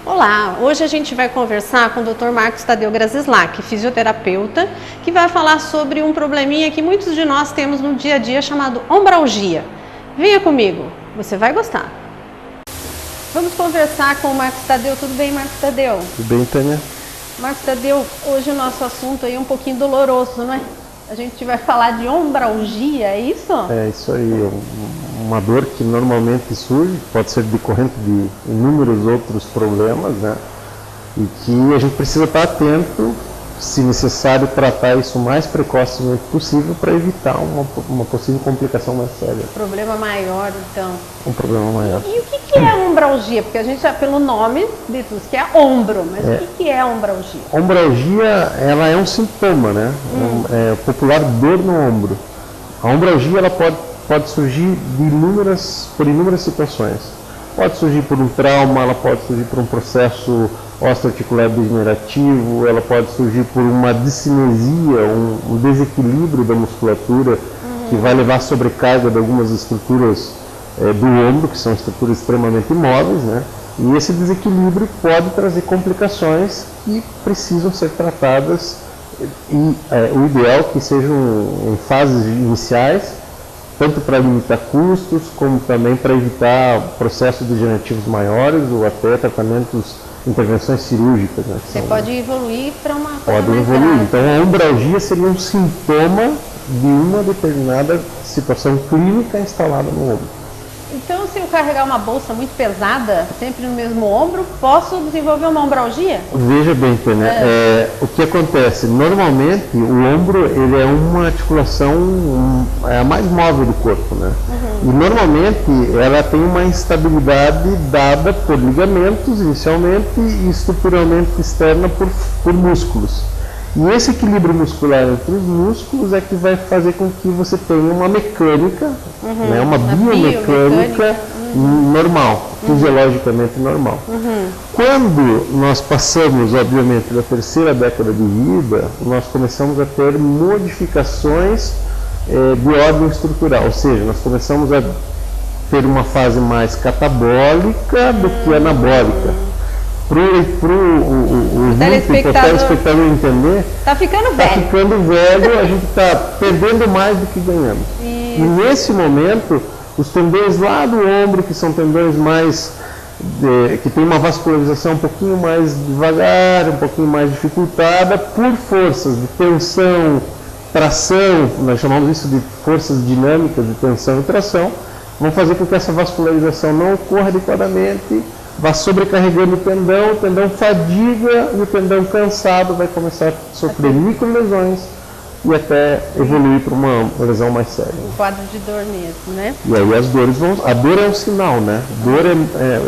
Olá, hoje a gente vai conversar com o Dr. Marcos Tadeu Grasislak, fisioterapeuta, que vai falar sobre um probleminha que muitos de nós temos no dia a dia chamado ombralgia. Venha comigo, você vai gostar. Vamos conversar com o Marcos Tadeu. Tudo bem, Marcos Tadeu? Tudo bem, Tânia? Marcos Tadeu, hoje o nosso assunto aí é um pouquinho doloroso, não é? A gente vai falar de ombralgia, é isso? É isso aí, uma dor que normalmente surge, pode ser decorrente de inúmeros outros problemas, né? E que a gente precisa estar atento, se necessário, tratar isso o mais precocemente possível para evitar uma possível complicação mais séria. Problema maior, então. Um problema maior. E o que é ombralgia? Porque a gente já, pelo nome, diz que é ombro, mas o que é ombralgia? Ombralgia, ela é um sintoma, né? É popular dor no ombro. A ombralgia, ela pode surgir por inúmeras situações. Pode surgir por um trauma, ela pode surgir por um processo osteoarticular degenerativo, ela pode surgir por uma discinesia, um desequilíbrio da musculatura que vai levar à sobrecarga de algumas estruturas do ombro, que são estruturas extremamente imóveis, né? E esse desequilíbrio pode trazer complicações que precisam ser tratadas e o ideal é que sejam em fases iniciais, tanto para limitar custos, como também para evitar processos degenerativos maiores ou até intervenções cirúrgicas. Né, você pode evoluir para uma coisa pode evoluir. Grave. Então a ombralgia seria um sintoma de uma determinada situação clínica instalada no ombro. Então, se eu carregar uma bolsa muito pesada, sempre no mesmo ombro, posso desenvolver uma ombralgia? Veja bem, Tânia, o que acontece? Normalmente, o ombro ele é uma articulação a mais móvel do corpo, né? E normalmente ela tem uma instabilidade dada por ligamentos inicialmente e estruturalmente externa por músculos. E esse equilíbrio muscular entre os músculos é que vai fazer com que você tenha uma mecânica, né, uma biomecânica normal, fisiologicamente normal. Quando nós passamos, obviamente, da terceira década de vida, nós começamos a ter modificações de ordem estrutural, ou seja, nós começamos a ter uma fase mais catabólica do que anabólica. Para o telespectador entender, está ficando velho. Está ficando velho, a gente está perdendo mais do que ganhando. E nesse momento, os tendões lá do ombro, que são tendões que tem uma vascularização um pouquinho mais devagar, um pouquinho mais dificultada, por forças de tensão, tração, nós chamamos isso de forças dinâmicas de tensão e tração, vão fazer com que essa vascularização não ocorra adequadamente, vai sobrecarregando o tendão fadiga e o tendão cansado vai começar a sofrer microlesões e até evoluir para uma lesão mais séria. Um quadro de dor mesmo, né? E aí as dores a dor é um sinal, né?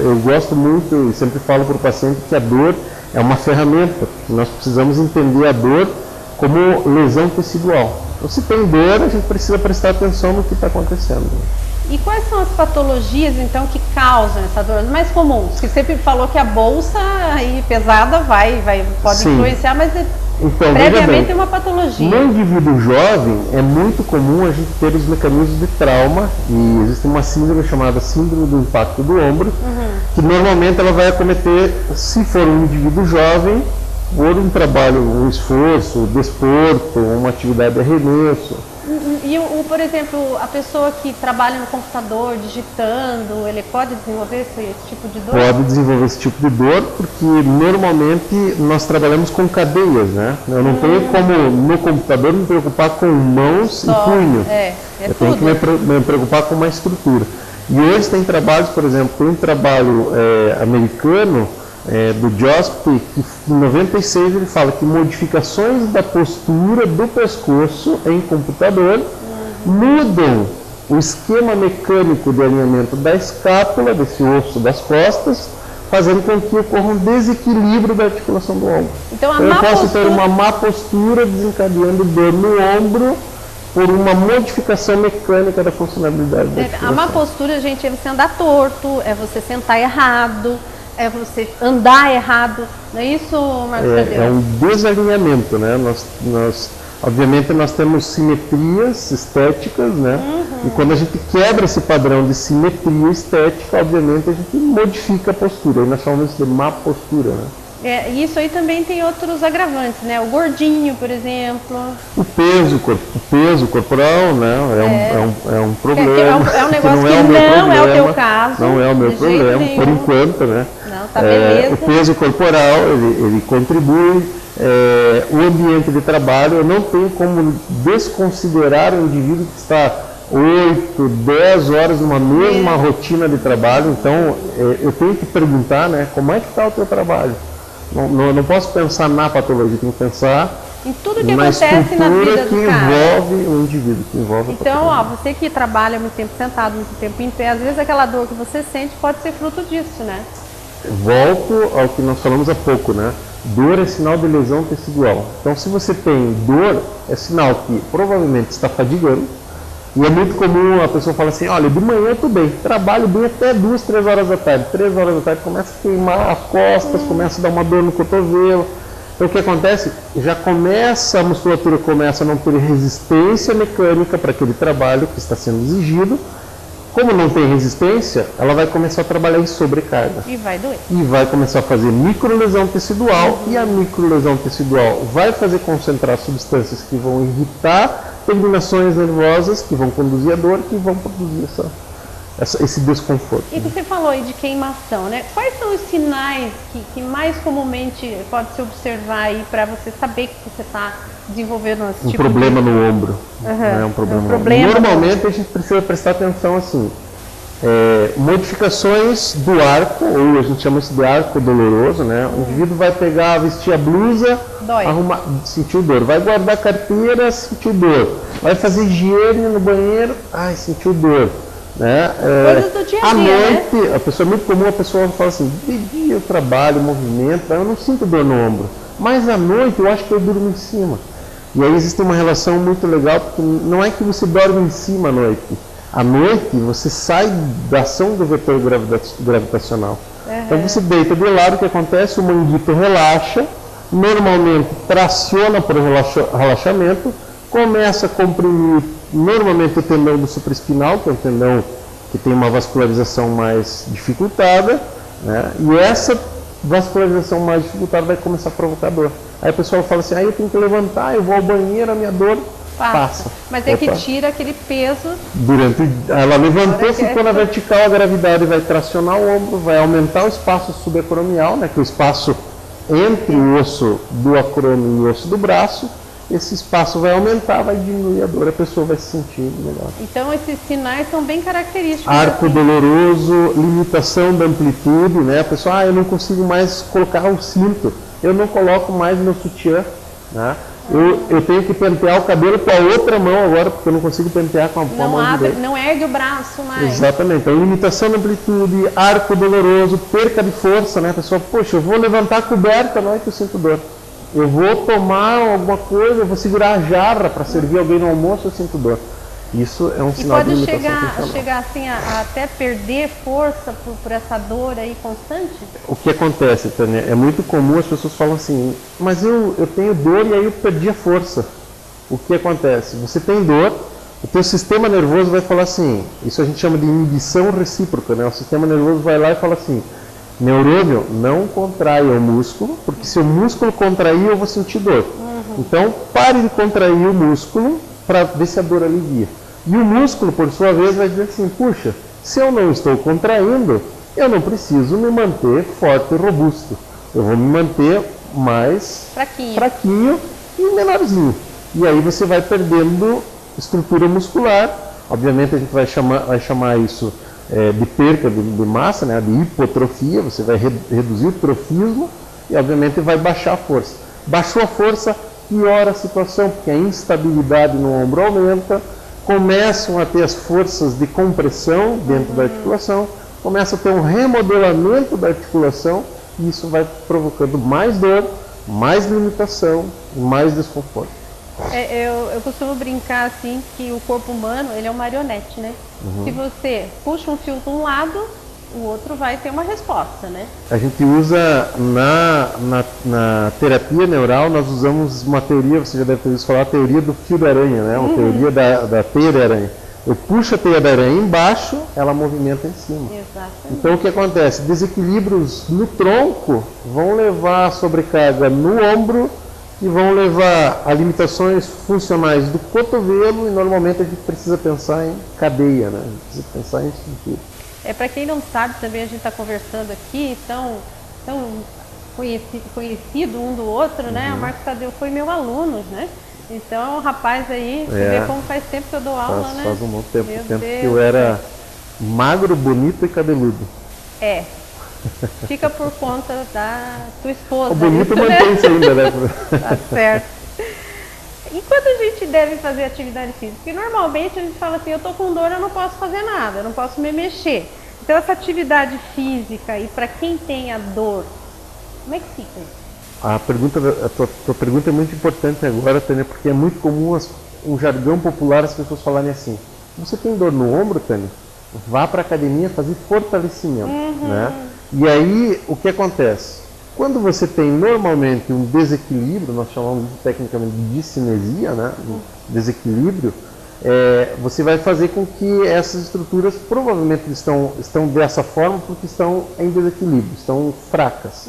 Eu gosto muito e sempre falo para o paciente que a dor é uma ferramenta. Nós precisamos entender a dor como lesão tecidual. Então, se tem dor, a gente precisa prestar atenção no que está acontecendo. E quais são as patologias, então, que causam essa dor? As mais comuns, que você sempre falou que a bolsa aí pesada pode influenciar, mas então, previamente é uma patologia. No indivíduo jovem, é muito comum a gente ter os mecanismos de trauma, e existe uma síndrome chamada síndrome do impacto do ombro, que normalmente ela vai acometer, se for um indivíduo jovem, por um trabalho, um esforço, desporto, uma atividade de arremesso. E, por exemplo, a pessoa que trabalha no computador, digitando, ele pode desenvolver esse tipo de dor? Pode desenvolver esse tipo de dor, porque normalmente nós trabalhamos com cadeias, né? Eu não tenho como, no computador, me preocupar com mãos e punho. Eu tenho que me preocupar com uma estrutura. E hoje tem trabalhos, por exemplo, tem um trabalho americano, do Josp, que em 96 ele fala que modificações da postura do pescoço em computador mudam o esquema mecânico de alinhamento da escápula, desse osso das costas, fazendo com que ocorra um desequilíbrio da articulação do ombro. Então, eu posso ter uma má postura desencadeando dor no ombro por uma modificação mecânica da funcionalidade da articulação. A má postura, gente, é você andar torto, é você sentar errado, é você andar errado, não é isso, Marcos Tadeu? É um desalinhamento, né? Obviamente nós temos simetrias estéticas, né? E quando a gente quebra esse padrão de simetria estética, obviamente a gente modifica a postura. Aí nós chamamos isso de má postura, né? Isso aí também tem outros agravantes, né? O gordinho, por exemplo. O peso corporal, né? É um problema. É um negócio que não é o teu caso. Não é o meu problema, por enquanto, né? Não, tá beleza. O peso corporal, ele contribui. O ambiente de trabalho, eu não tenho como desconsiderar o indivíduo que está 8, 10 horas numa mesma rotina de trabalho. Então, eu tenho que perguntar, né? Como é que está o teu trabalho? Não posso pensar na patologia, tenho que pensar em tudo que acontece na vida do cara. Envolve o indivíduo, que envolve Então, você que trabalha muito tempo sentado, muito tempo em pé, às vezes aquela dor que você sente pode ser fruto disso, né? Volto ao que nós falamos há pouco, né? Dor é sinal de lesão tecidual. Então, se você tem dor, é sinal que provavelmente está fadigando. E é muito comum a pessoa falar assim, olha, de manhã eu estou bem, trabalho bem até 2, 3 horas da tarde. 3 horas da tarde começa a queimar as costas, começa a dar uma dor no cotovelo. Então o que acontece? A musculatura começa a não ter resistência mecânica para aquele trabalho que está sendo exigido. Como não tem resistência, ela vai começar a trabalhar em sobrecarga. E vai doer. E vai começar a fazer microlesão tecidual. E a microlesão tecidual vai fazer concentrar substâncias que vão irritar terminações nervosas, que vão conduzir a dor, que vão produzir esse desconforto. E você falou aí de queimação, né? Quais são os sinais que mais comumente pode se observar aí para você saber que você está desenvolvendo esse tipo problema no ombro. Um problema. Normalmente a gente precisa prestar atenção assim. Modificações do arco, ou a gente chama isso de arco doloroso, né? O indivíduo vai vestir a blusa, sentiu dor. Vai guardar a carteira, sentiu dor. Vai fazer higiene no banheiro, sentiu dor. Né? Coisas do dia a dia, à noite, né? A pessoa é muito comum, a pessoa fala assim, de dia eu trabalho, movimento, eu não sinto dor no ombro. Mas à noite eu acho que eu durmo em cima. E aí existe uma relação muito legal, porque não é que você dorme em cima à noite. À noite você sai da ação do vetor gravitacional. Então você deita de lado, o que acontece? O manguito relaxa, normalmente traciona por relaxamento, começa a comprimir normalmente o tendão do supraespinal, que é um tendão que tem uma vascularização mais dificultada, né? E essa vascularização mais dificultada vai começar a provocar dor. Aí a pessoa fala assim, eu tenho que levantar, eu vou ao banheiro, a minha dor passa. Mas é que tira aquele peso. Ela levantou, ficou na vertical, a gravidade vai tracionar o ombro, vai aumentar o espaço subacromial, né, que é o espaço entre o osso do acrômio e o osso do braço. Esse espaço vai aumentar, vai diminuir a dor, a pessoa vai se sentir melhor. Então esses sinais são bem característicos. Arco doloroso, limitação da amplitude, né? A pessoa, eu não consigo mais colocar o cinto, eu não coloco mais meu sutiã, né? Eu tenho que pentear o cabelo com a outra mão agora, porque eu não consigo pentear com a mão direita. Não ergue o braço mais. Exatamente, então limitação da amplitude, arco doloroso, perca de força, né? A pessoa, poxa, eu vou levantar a coberta, não é que eu sinto dor. Eu vou tomar alguma coisa, eu vou segurar a jarra para servir alguém no almoço, eu sinto dor. Isso é um sinal de limitação funcional. Pode chegar assim a até perder força por essa dor aí constante? O que acontece, Tânia, é muito comum as pessoas falam assim, mas eu tenho dor e aí eu perdi a força. O que acontece? Você tem dor, o teu sistema nervoso vai falar assim, isso a gente chama de inibição recíproca, né? O sistema nervoso vai lá e fala assim, neurônio, não contraia o músculo, porque se o músculo contrair, eu vou sentir dor. Então, pare de contrair o músculo para ver se a dor alivia. E o músculo, por sua vez, vai dizer assim, puxa, se eu não estou contraindo, eu não preciso me manter forte e robusto. Eu vou me manter mais fraquinho e menorzinho. E aí você vai perdendo estrutura muscular. Obviamente a gente vai chamar isso de perca de massa, né, de hipotrofia, você vai reduzir o trofismo e obviamente vai baixar a força. Baixou a força, piora a situação, porque a instabilidade no ombro aumenta, começam a ter as forças de compressão dentro da articulação, começa a ter um remodelamento da articulação e isso vai provocando mais dor, mais limitação e mais desconforto. Eu costumo brincar assim que o corpo humano ele é uma marionete, né? Se você puxa um fio de um lado, o outro vai ter uma resposta, né? A gente usa na terapia neural, nós usamos uma teoria, você já deve ter ouvido falar, a teoria do fio da aranha, né? Uma teoria da teia da aranha. Eu puxo a teia da aranha embaixo, ela movimenta em cima. Exatamente. Então o que acontece? Desequilíbrios no tronco vão levar a sobrecarga no ombro e vão levar a limitações funcionais do cotovelo, e normalmente a gente precisa pensar em cadeia, né? A gente precisa pensar em estrutura. Para quem não sabe, também a gente está conversando aqui, tão conhecido um do outro, né? O Marcos Tadeu foi meu aluno, né? Então é um rapaz aí, você vê como faz tempo que eu dou aula, né? Faz um bom tempo, que eu era magro, bonito e cabeludo. Fica por conta da tua esposa. O bonito isso, mantém-se ainda, né? Tá certo. E quando a gente deve fazer atividade física? Porque normalmente a gente fala assim, eu tô com dor, eu não posso fazer nada, eu não posso me mexer. Então essa atividade física, e para quem tem a dor, como é que fica isso? A tua pergunta é muito importante agora, Tânia, porque é muito comum um jargão popular as pessoas falarem assim: você tem dor no ombro, Tânia? Vá para a academia fazer fortalecimento, né? E aí, o que acontece? Quando você tem normalmente um desequilíbrio, nós chamamos tecnicamente de discinesia, né? Desequilíbrio, você vai fazer com que essas estruturas provavelmente estão dessa forma porque estão em desequilíbrio, estão fracas.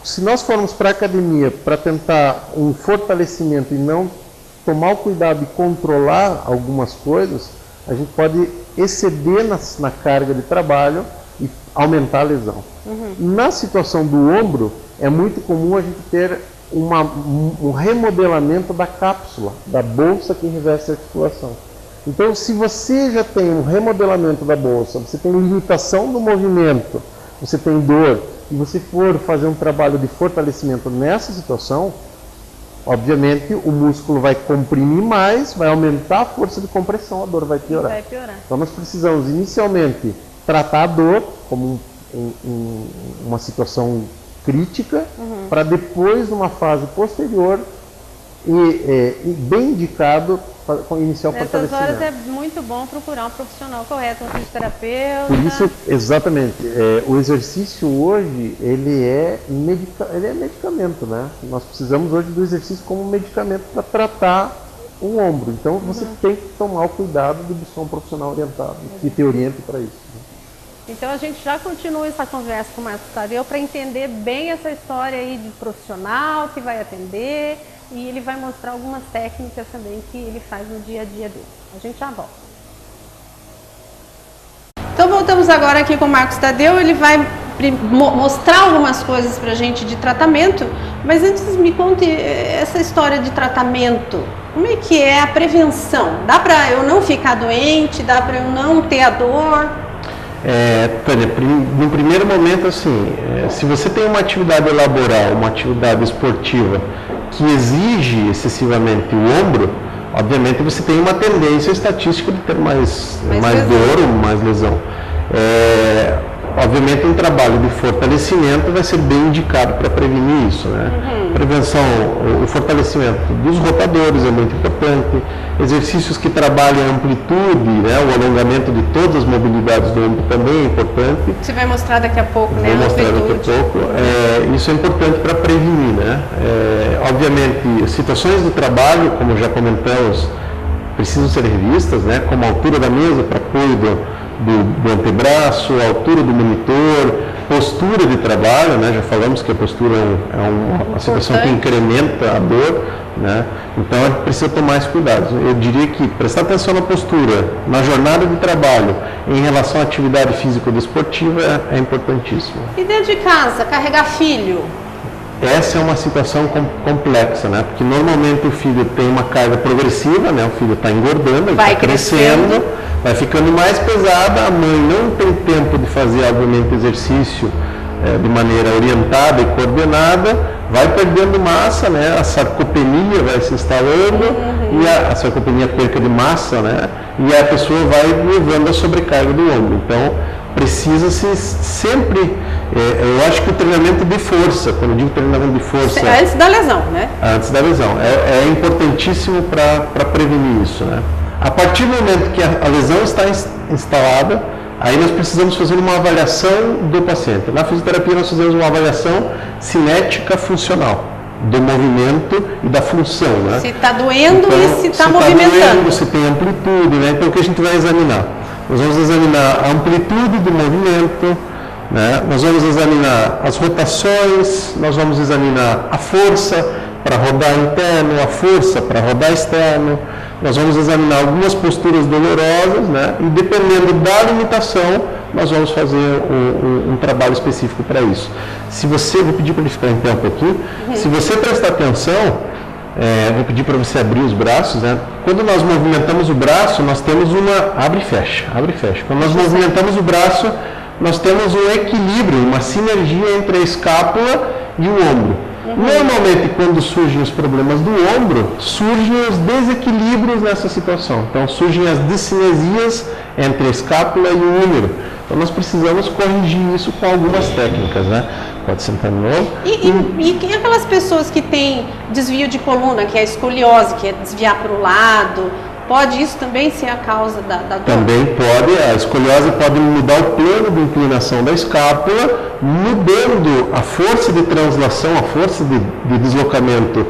Se nós formos para a academia para tentar um fortalecimento e não tomar o cuidado de controlar algumas coisas, a gente pode exceder na carga de trabalho e aumentar a lesão. Na situação do ombro, é muito comum a gente ter um remodelamento da cápsula, da bolsa que reveste a articulação. Então, se você já tem um remodelamento da bolsa, você tem limitação do movimento, você tem dor, e você for fazer um trabalho de fortalecimento nessa situação, obviamente o músculo vai comprimir mais, vai aumentar a força de compressão, a dor vai piorar. Então nós precisamos inicialmente tratar a dor como uma situação crítica, para depois, numa fase posterior, e bem indicado, iniciar o fortalecimento. Nessas horas é muito bom procurar um profissional correto, um fisioterapeuta. Por isso, exatamente, o exercício hoje, ele é medicamento, né? Nós precisamos hoje do exercício como medicamento para tratar o ombro. Então você tem que tomar o cuidado de buscar um profissional orientado, que te oriente para isso. Então a gente já continua essa conversa com o Marcos Tadeu para entender bem essa história aí de profissional que vai atender, e ele vai mostrar algumas técnicas também que ele faz no dia a dia dele. A gente já volta. Então voltamos agora aqui com o Marcos Tadeu, ele vai mostrar algumas coisas para a gente de tratamento, mas antes me conte essa história de tratamento. Como é que é a prevenção? Dá para eu não ficar doente? Dá para eu não ter a dor? Tânia, no primeiro momento, assim, se você tem uma atividade laboral, uma atividade esportiva que exige excessivamente o ombro, obviamente você tem uma tendência estatística de ter mais dor ou mais lesão. Obviamente um trabalho de fortalecimento vai ser bem indicado para prevenir isso, né? Prevenção, o fortalecimento dos rotadores é muito importante, exercícios que trabalham a amplitude, né? O alongamento de todas as mobilidades do ombro também é importante. Você vai mostrar daqui a pouco, né? Vou mostrar daqui a pouco. Isso é importante para prevenir, né? Obviamente, situações do trabalho, como já comentamos, precisam ser revistas, né? Como a altura da mesa para apoio do antebraço, a altura do monitor, postura de trabalho, né? Já falamos que a postura é uma situação que incrementa a dor, né? Então a gente precisa tomar esse cuidado. Eu diria que prestar atenção na postura, na jornada de trabalho, em relação à atividade físico-desportiva é importantíssimo. E dentro de casa, carregar filho? Essa é uma situação complexa, né? Porque normalmente o filho tem uma carga progressiva, né? O filho está engordando, ele está crescendo, vai ficando mais pesada, a mãe não tem tempo de fazer, obviamente, exercício de maneira orientada e coordenada, vai perdendo massa, né? A sarcopenia vai se instalando, e a sarcopenia, perca de massa, né? E a pessoa vai levando a sobrecarga do ombro. Então, precisa-se sempre, eu acho que o treinamento de força, quando eu digo treinamento de força... Antes da lesão, né? Antes da lesão. É importantíssimo para prevenir isso, né? A partir do momento que a lesão está instalada, aí nós precisamos fazer uma avaliação do paciente. Na fisioterapia nós fazemos uma avaliação cinética funcional. do movimento e da função, né? Se está doendo então, e se está movimentando. Doendo, se tem amplitude, né? Então o que a gente vai examinar? Nós vamos examinar a amplitude do movimento, né? Nós vamos examinar as rotações, nós vamos examinar a força para rodar interno, a força para rodar externo, nós vamos examinar algumas posturas dolorosas, né? E dependendo da limitação, nós vamos fazer um trabalho específico para isso. Se você, vou pedir para ele ficar em pé um pouquinho, se você prestar atenção, vou pedir para você abrir os braços, né? Quando nós movimentamos o braço, nós temos uma... Abre e fecha, abre e fecha. Quando nós movimentamos o braço, nós temos um equilíbrio, uma sinergia entre a escápula e o ombro. Normalmente, quando surgem os problemas do ombro, surgem os desequilíbrios nessa situação. Então, surgem as discinesias entre a escápula e o húmero. Então, nós precisamos corrigir isso com algumas técnicas, né? Pode sentar de novo. E aquelas pessoas que têm desvio de coluna, que é a escoliose, que é desviar para o lado, pode isso também ser a causa da dor? Também pode, a escoliose pode mudar o plano de inclinação da escápula, mudando a força de translação, a força de deslocamento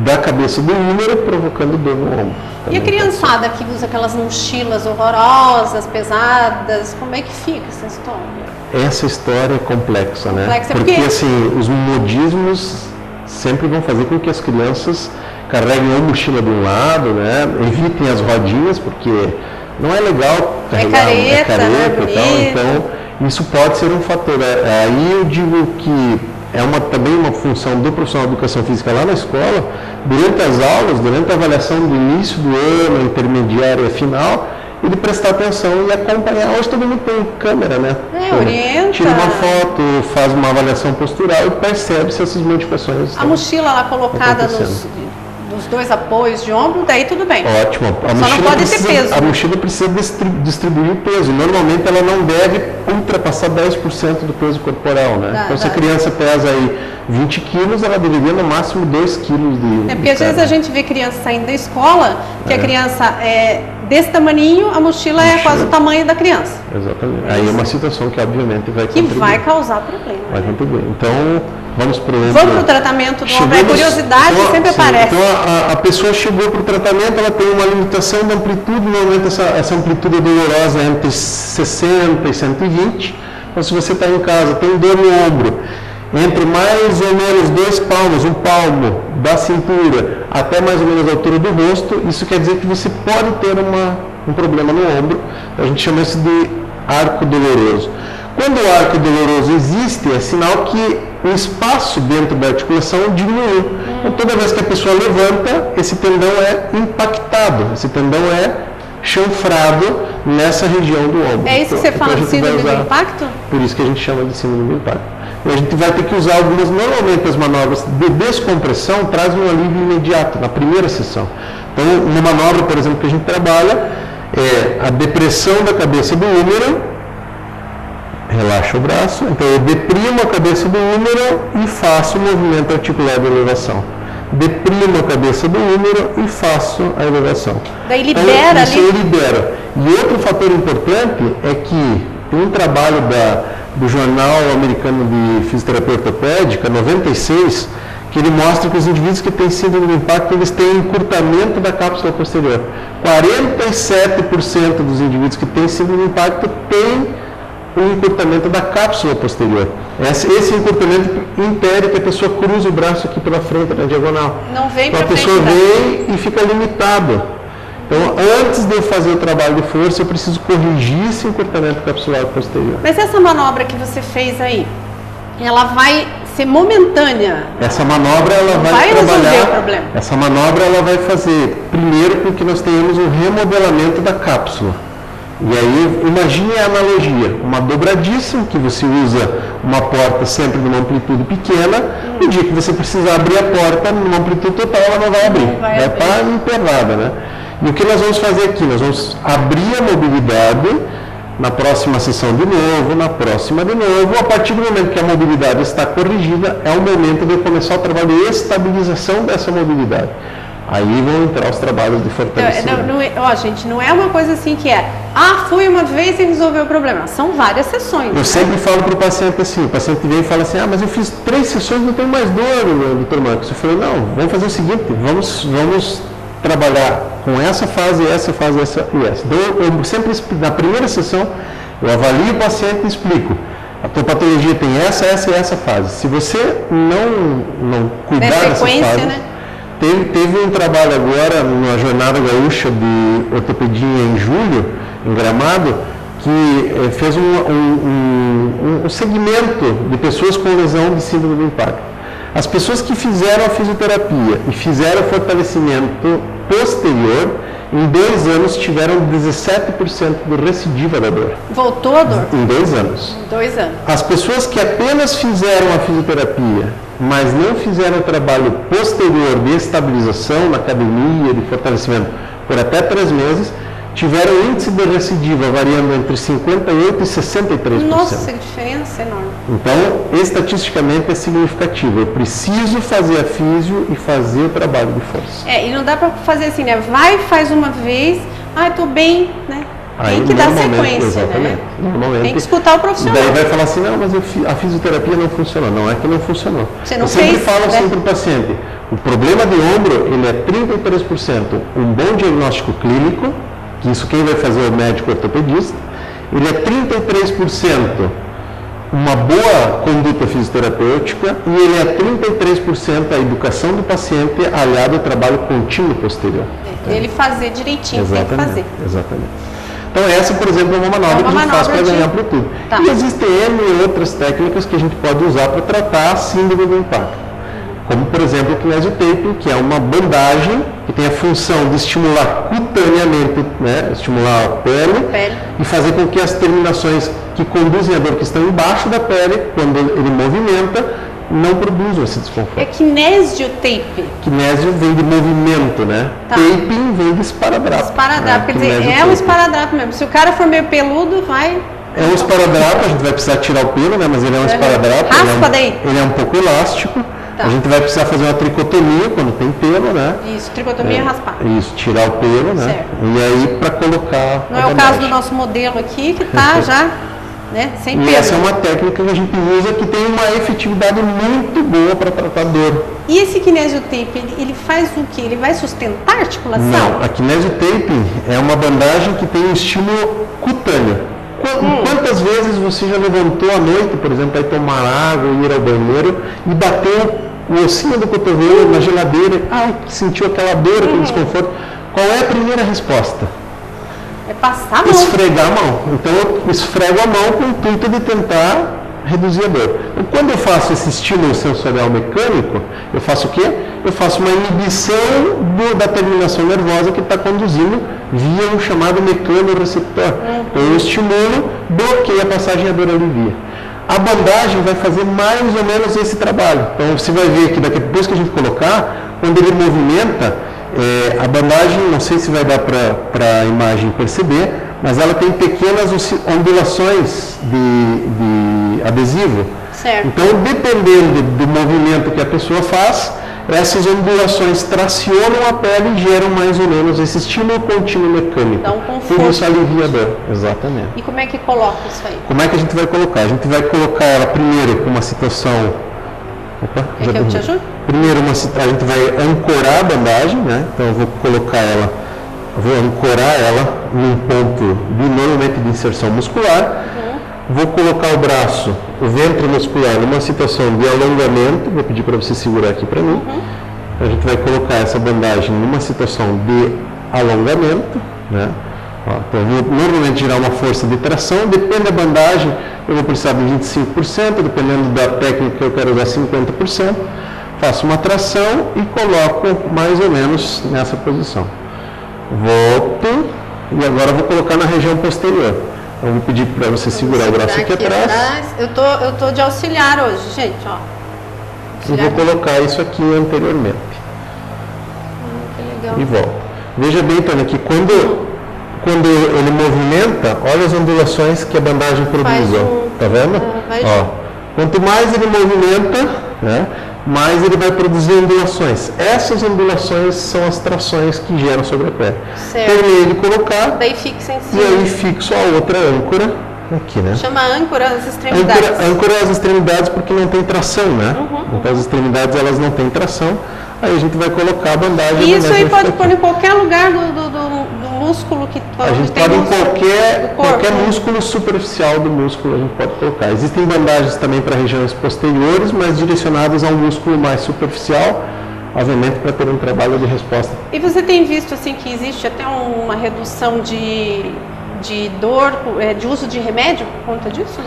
da cabeça do húmero, provocando dor no ombro. E a criançada que usa aquelas mochilas horrorosas, pesadas, como é que fica essa história? Essa história é complexa, né? Porque assim, os modismos sempre vão fazer com que as crianças carreguem a mochila de um lado, né? Evitem as rodinhas, porque não é legal carregar careta, né? E tal, então isso pode ser um fator. Aí eu digo que também uma função do profissional de educação física lá na escola, durante as aulas, durante a avaliação do início do ano, intermediária e final, ele prestar atenção e acompanhar. Hoje todo mundo tem câmera, né? Orienta. Tira uma foto, faz uma avaliação postural e percebe se essas modificações estão. A mochila lá colocada nos dois apoios de ombro, daí tudo bem. Ótimo. Só não pode ter peso. A mochila precisa distribuir o peso. Normalmente ela não deve ultrapassar 10% do peso corporal, né? Então se a criança pesa aí 20 quilos, ela deveria no máximo 2 quilos de porque às vezes a gente vê criança saindo da escola, que a criança é desse tamaninho, a mochila é quase o tamanho da criança. Exatamente. Aí é uma situação que obviamente vai contribuir. Que vai causar problema. Vai contribuir. Então, vamos para o tratamento do ombro. A curiosidade sempre aparece. Então, a pessoa chegou para o tratamento, ela tem uma limitação de amplitude, normalmente essa amplitude é dolorosa entre 60 e 120. Então, se você está em casa, tem dor no ombro, entre mais ou menos 2 palmos, um palmo da cintura até mais ou menos a altura do rosto, isso quer dizer que você pode ter um problema no ombro. A gente chama isso de arco doloroso. Quando o arco doloroso existe, é sinal que o espaço dentro da articulação diminuiu. Então, toda vez que a pessoa levanta, esse tendão é impactado, esse tendão é chanfrado nessa região do ombro. É isso que você fala de síndrome do impacto? Por isso que a gente chama de síndrome do impacto. E a gente vai ter que usar normalmente as manobras de descompressão trazem um alívio imediato na primeira sessão. Então, uma manobra, por exemplo, que a gente trabalha é a depressão da cabeça do húmero. Relaxa o braço, então eu deprimo a cabeça do húmero e faço o movimento articular de elevação. Deprimo a cabeça do húmero e faço a elevação. Daí libera então, isso libera. E outro fator importante é que tem um trabalho do Jornal Americano de Fisioterapia Ortopédica, 96, que ele mostra que os indivíduos que têm síndrome do impacto, eles têm encurtamento da cápsula posterior. 47% dos indivíduos que têm síndrome do impacto têm o encurtamento da cápsula posterior. Esse encurtamento impede que a pessoa cruze o braço aqui pela frente, na diagonal. Não vem então para frente. A pessoa vem e fica limitada. Então, antes de eu fazer o trabalho de força, eu preciso corrigir esse encurtamento capsular posterior. Mas essa manobra que você fez aí, ela vai ser momentânea? Essa manobra, ela vai trabalhar... resolver o problema? Essa manobra, ela vai fazer, primeiro, com que nós tenhamos um remodelamento da cápsula. E aí, imagine a analogia, uma dobradiça, que você usa uma porta sempre numa amplitude pequena, no dia que você precisa abrir a porta numa amplitude total, ela não vai abrir, vai estar emperrada, né? E o que nós vamos fazer aqui? Nós vamos abrir a mobilidade na próxima sessão de novo, na próxima de novo. A partir do momento que a mobilidade está corrigida, é o momento de começar o trabalho de estabilização dessa mobilidade. Aí vão entrar os trabalhos de fortalecimento. Gente, não é uma coisa assim que fui uma vez e resolveu o problema. São várias sessões. Eu sempre falo para o paciente assim, o paciente vem e fala assim, mas eu fiz 3 sessões e não tenho mais dor, doutor Marcos. Eu falei, não, vamos fazer o seguinte, vamos trabalhar com essa fase, essa e essa. Então, eu sempre, na primeira sessão, eu avalio o paciente e explico. A tua patologia tem essa e essa fase. Se você não cuidar dessas fases... Né? Teve um trabalho agora, numa jornada gaúcha de ortopedia em julho, em Gramado, que fez um segmento de pessoas com lesão de síndrome do impacto. As pessoas que fizeram a fisioterapia e fizeram o fortalecimento posterior, em 2 anos tiveram 17% de recidiva da dor. Voltou a dor? Em 2 anos. 2 anos. As pessoas que apenas fizeram a fisioterapia, mas não fizeram o trabalho posterior de estabilização na academia, de fortalecimento, por até 3 meses, tiveram índice de recidiva variando entre 58% e 63%. Nossa, que diferença enorme. Então, estatisticamente é significativo. Eu preciso fazer a físio e fazer o trabalho de força. E não dá para fazer assim, né? Vai, faz uma vez, estou bem, né? Tem que dar sequência, exatamente, né? Normalmente. Tem que escutar o profissional. Daí vai falar assim, não, mas a fisioterapia não funcionou. Não é que não funcionou. Eu sempre falo assim para o paciente, o problema de ombro, ele é 33% um bom diagnóstico clínico, que isso quem vai fazer é o médico ortopedista, ele é 33% uma boa conduta fisioterapêutica e ele é 33% a educação do paciente aliado ao trabalho contínuo posterior. Ele fazer direitinho, tem que fazer. Exatamente. Então essa, por exemplo, é uma manobra que a gente faz para ganhar amplitude. Tá. E existem N outras técnicas que a gente pode usar para tratar a síndrome do impacto. Como, por exemplo, o kinesiotape, que é uma bandagem que tem a função de estimular cutaneamente, né, estimular a pele e fazer com que as terminações que conduzem a dor que estão embaixo da pele, quando ele movimenta, não produzam esse desconforto. É kinesiotape. Kinésio vem de movimento, né? Tá. Taping vem de esparadrapo. Esparadrapo, quer dizer, é um esparadrapo mesmo. Se o cara for meio peludo, vai... É um esparadrapo, a gente vai precisar tirar o pelo, né? Mas ele é um esparadrapo. Raspa daí. Ele é um pouco elástico. Tá. A gente vai precisar fazer uma tricotomia quando tem pelo, né? Isso, tricotomia é raspar. Isso, tirar o pelo, né? Certo. E aí para colocar. Não é o caso do nosso modelo aqui, que está já, né, sem pelo. E essa é uma técnica que a gente usa que tem uma efetividade muito boa para tratar dor. E esse kinesiotape, ele faz o quê? Ele vai sustentar a articulação? Não, a kinesiotape é uma bandagem que tem um estímulo cutâneo. Quantas vezes você já levantou à noite, por exemplo, para ir tomar água, ir ao banheiro e bateu o ossinho do cotovelo na geladeira, sentiu aquela dor, aquele desconforto? Qual é a primeira resposta? É passar a mão. Esfregar a mão. Então eu esfrego a mão com o intuito de tentar reduzir a dor. Então, quando eu faço esse estímulo sensorial mecânico, eu faço o quê? Eu faço uma inibição da terminação nervosa que está conduzindo via um chamado mecanorreceptor. Então eu estimulo, bloqueio a passagem e a dor alivia. A bandagem vai fazer mais ou menos esse trabalho. Então você vai ver que depois que a gente colocar, quando ele movimenta, a bandagem, não sei se vai dar para a imagem perceber, mas ela tem pequenas ondulações de adesivo. Certo. Então, dependendo do movimento que a pessoa faz, essas ondulações tracionam a pele e geram mais ou menos esse estímulo contínuo mecânico. Dá um conforto. Tudo isso alivia a dor. Exatamente. E como é que coloca isso aí? Como é que a gente vai colocar? A gente vai colocar ela primeiro com uma situação... Opa, quer que eu te ajude? Primeiro, a gente vai ancorar a bandagem, né? Então eu vou colocar ela, vou ancorar ela num ponto normalmente de inserção muscular. Vou colocar o braço, o ventre muscular, numa situação de alongamento. Vou pedir para você segurar aqui para mim. A gente vai colocar essa bandagem numa situação de alongamento, né? Então eu vou normalmente gerar uma força de tração. Depende da bandagem, eu vou precisar de 25%, dependendo da técnica que eu quero usar 50%. Faço uma tração e coloco mais ou menos nessa posição. Volto e agora vou colocar na região posterior. Eu vou pedir para você segurar o braço aqui atrás. Eu tô de auxiliar hoje, gente, ó. E vou colocar isso aqui anteriormente. Que legal. E volto. Veja bem, Tânia, que quando ele movimenta, olha as ondulações que a bandagem produz. Tá vendo? Quanto mais ele movimenta, né, mas ele vai produzir ondulações. Essas ondulações são as trações que geram sobre a pele. Terminei de colocar, daí fixa em cima. E aí fixo a outra âncora aqui, né? Chama âncora às extremidades. Âncora às extremidades porque não tem tração, né? Então as extremidades elas não têm tração. Aí a gente vai colocar a bandagem. E isso aí pode pôr em qualquer lugar do músculo que a gente pode em qualquer músculo superficial do músculo a gente pode colocar. Existem bandagens também para regiões posteriores, mas direcionadas a um músculo mais superficial, obviamente para ter um trabalho de resposta. E você tem visto assim que existe até uma redução de dor, de uso de remédio por conta disso?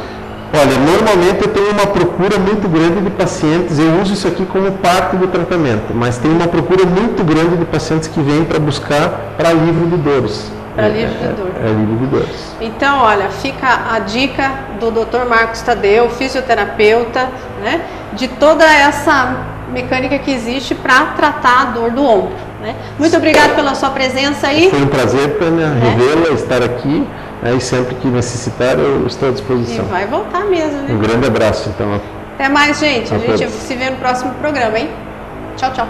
Olha, normalmente eu tenho uma procura muito grande de pacientes, eu uso isso aqui como parte do tratamento, mas tem uma procura muito grande de pacientes que vêm para buscar para alívio de dores. Para alívio de dor. Alívio de dores. Então, olha, fica a dica do Dr. Marcos Tadeu, fisioterapeuta, né, de toda essa mecânica que existe para tratar a dor do ombro. Né? Muito obrigado pela sua presença aí. Foi um prazer, Tânia, revê-la, estar aqui. E sempre que necessitar, eu estou à disposição. E vai voltar mesmo, né? Um grande abraço, então. Até mais, gente. A gente se vê no próximo programa, hein? Tchau, tchau.